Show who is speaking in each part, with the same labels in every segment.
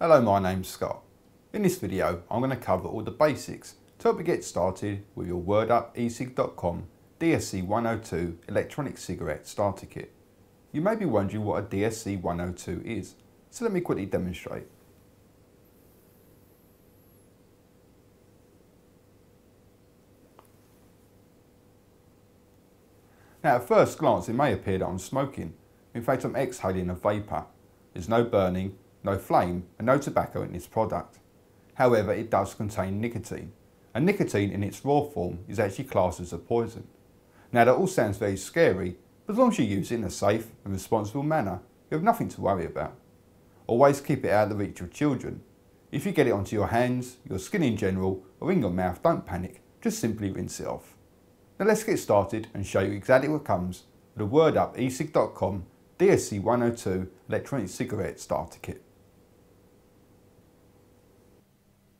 Speaker 1: Hello, my name's Scott. In this video I'm going to cover all the basics to help you get started with your WordUp-ecig.com DSE 102 electronic cigarette starter kit. You may be wondering what a DSE 102 is, so let me quickly demonstrate. Now at first glance it may appear that I'm smoking. In fact I'm exhaling a vapour. There's no burning, no flame and no tobacco in this product. However, it does contain nicotine, and nicotine in its raw form is actually classed as a poison. Now that all sounds very scary, but as long as you use it in a safe and responsible manner, you have nothing to worry about. Always keep it out of the reach of children. If you get it onto your hands, your skin in general, or in your mouth, don't panic, just simply rinse it off. Now let's get started and show you exactly what comes with the WordUp-ecig.com DSE 102 electronic cigarette starter kit.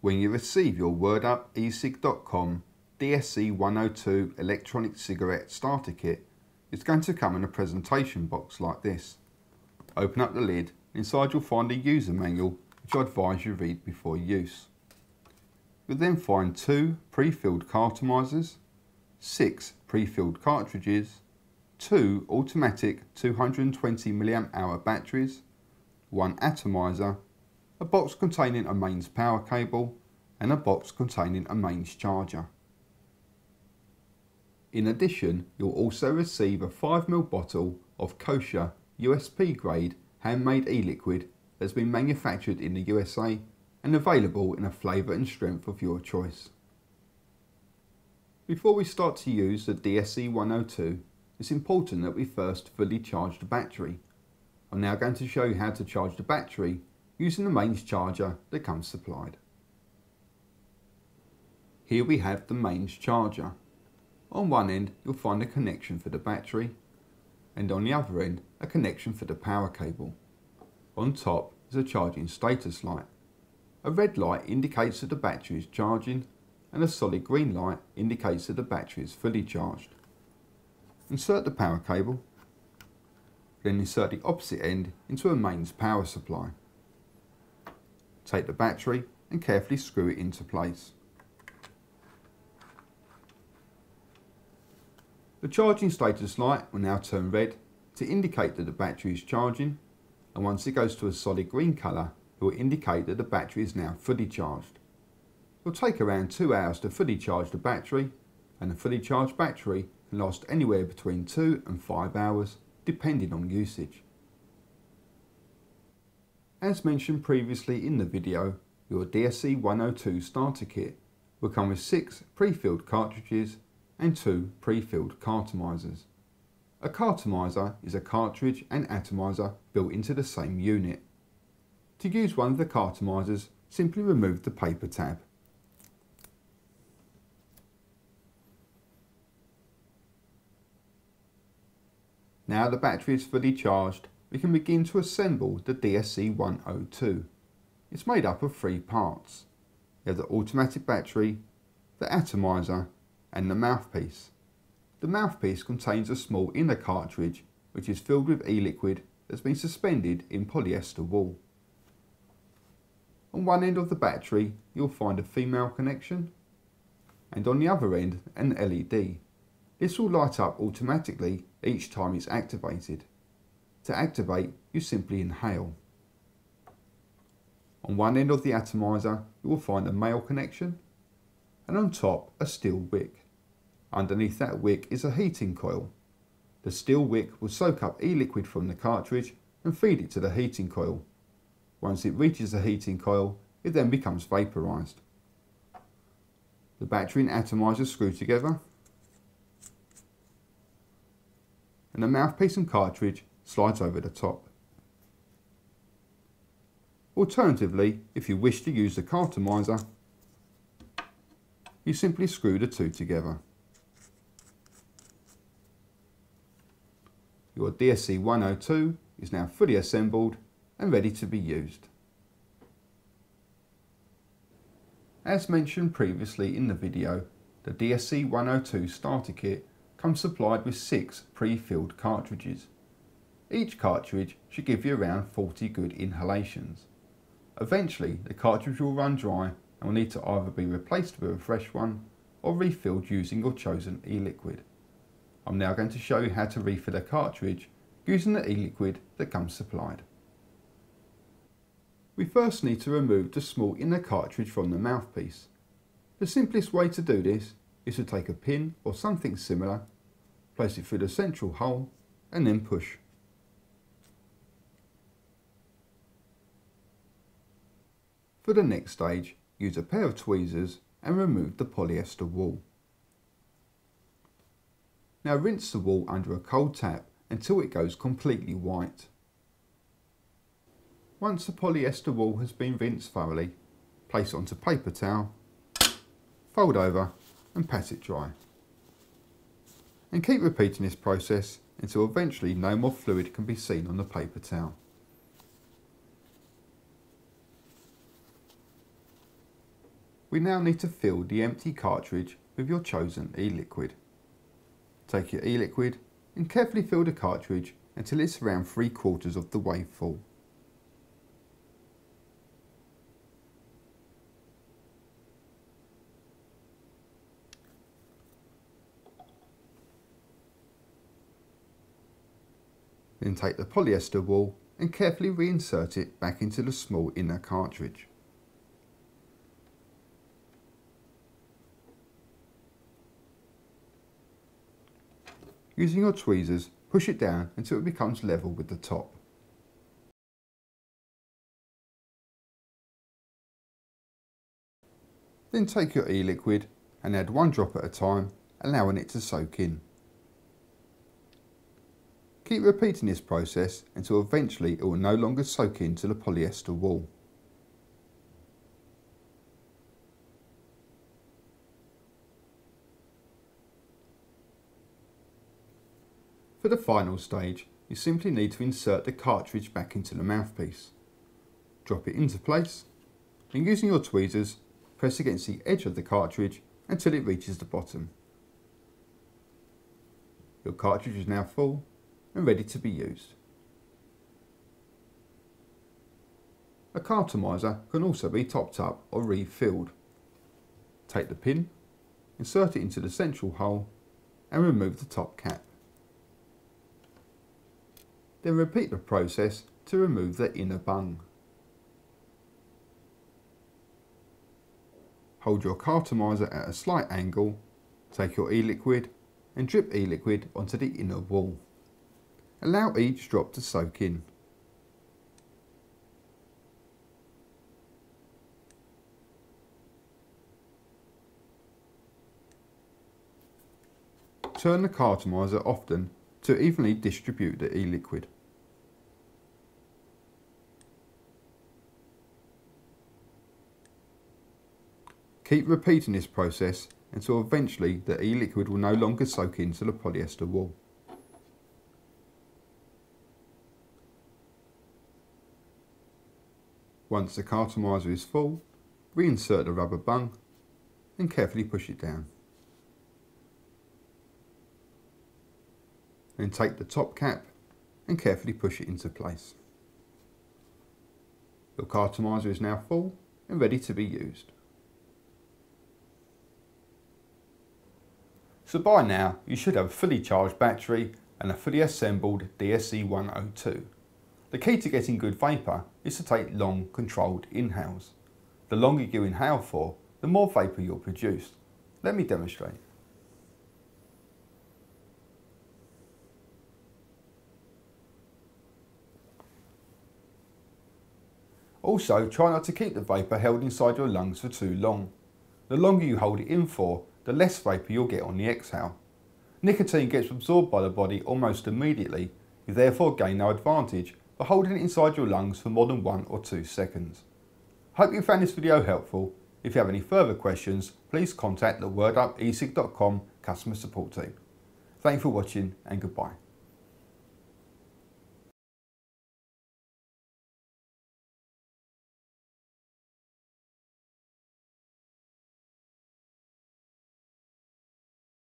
Speaker 1: When you receive your WordUp-ecig.com DSE 102 electronic cigarette starter kit, it's going to come in a presentation box like this. Open up the lid. Inside you'll find a user manual which I advise you read before use. You'll then find 2 pre-filled cartomizers, 6 pre-filled cartridges, 2 automatic 220 mAh batteries, 1 atomizer, a box containing a mains power cable and a box containing a mains charger. In addition, you'll also receive a 5ml bottle of kosher USP grade handmade e-liquid that's been manufactured in the USA and available in a flavour and strength of your choice. Before we start to use the DSE 102, it's important that we first fully charge the battery. I'm now going to show you how to charge the battery using the mains charger that comes supplied. Here we have the mains charger. On one end you'll find a connection for the battery, and on the other end a connection for the power cable. On top is a charging status light. A red light indicates that the battery is charging, and a solid green light indicates that the battery is fully charged. Insert the power cable, then insert the opposite end into a mains power supply. Take the battery and carefully screw it into place. The charging status light will now turn red to indicate that the battery is charging, and once it goes to a solid green colour, it will indicate that the battery is now fully charged. It will take around 2 hours to fully charge the battery, and a fully charged battery can last anywhere between 2 and 5 hours depending on usage. As mentioned previously in the video, your DSE 102 starter kit will come with 6 pre-filled cartridges and 2 pre-filled cartomizers. A cartomizer is a cartridge and atomizer built into the same unit. To use one of the cartomizers, simply remove the paper tab. Now the battery is fully charged, we can begin to assemble the DSE 102. It's made up of 3 parts. You have the automatic battery, the atomizer and the mouthpiece. The mouthpiece contains a small inner cartridge which is filled with e-liquid that's been suspended in polyester wool. On one end of the battery you'll find a female connection, and on the other end an LED. This will light up automatically each time it's activated. To activate, you simply inhale. On one end of the atomizer you will find a male connection, and on top a steel wick. Underneath that wick is a heating coil. The steel wick will soak up e-liquid from the cartridge and feed it to the heating coil. Once it reaches the heating coil, it then becomes vaporized. The battery and atomizer screw together, and the mouthpiece and cartridge slides over the top. Alternatively, if you wish to use the cartomizer, you simply screw the 2 together. Your DSE 102 is now fully assembled and ready to be used. As mentioned previously in the video, the DSE 102 starter kit comes supplied with 6 pre-filled cartridges. Each cartridge should give you around 40 good inhalations. Eventually the cartridge will run dry and will need to either be replaced with a fresh one or refilled using your chosen e-liquid. I'm now going to show you how to refill a cartridge using the e-liquid that comes supplied. We first need to remove the small inner cartridge from the mouthpiece. The simplest way to do this is to take a pin or something similar, place it through the central hole and then push. For the next stage, use a pair of tweezers and remove the polyester wool. Now rinse the wool under a cold tap until it goes completely white. Once the polyester wool has been rinsed thoroughly, place it onto paper towel, fold over and pat it dry. And keep repeating this process until eventually no more fluid can be seen on the paper towel. We now need to fill the empty cartridge with your chosen e-liquid. Take your e-liquid and carefully fill the cartridge until it's around 3/4 of the way full. Then take the polyester wool and carefully reinsert it back into the small inner cartridge. Using your tweezers, push it down until it becomes level with the top. Then take your e-liquid and add 1 drop at a time, allowing it to soak in. Keep repeating this process until eventually it will no longer soak into the polyester wool. For the final stage, you simply need to insert the cartridge back into the mouthpiece. Drop it into place and using your tweezers, press against the edge of the cartridge until it reaches the bottom. Your cartridge is now full and ready to be used. A cartomizer can also be topped up or refilled. Take the pin, insert it into the central hole and remove the top cap. Then repeat the process to remove the inner bung. Hold your cartomizer at a slight angle, take your e-liquid and drip e-liquid onto the inner wall. Allow each drop to soak in. Turn the cartomizer often to evenly distribute the e-liquid. Keep repeating this process until eventually the e-liquid will no longer soak into the polyester wool. Once the cartomizer is full, reinsert the rubber bung and carefully push it down. Then take the top cap and carefully push it into place. Your cartomizer is now full and ready to be used. So by now you should have a fully charged battery and a fully assembled DSE 102. The key to getting good vapour is to take long, controlled inhales. The longer you inhale for, the more vapour you'll produce. Let me demonstrate. Also, try not to keep the vapour held inside your lungs for too long. The longer you hold it in for, the less vapour you'll get on the exhale. Nicotine gets absorbed by the body almost immediately, you therefore gain no advantage for holding it inside your lungs for more than 1 or 2 seconds. Hope you found this video helpful. If you have any further questions, please contact the wordupesig.com customer support team. Thank you for watching and goodbye.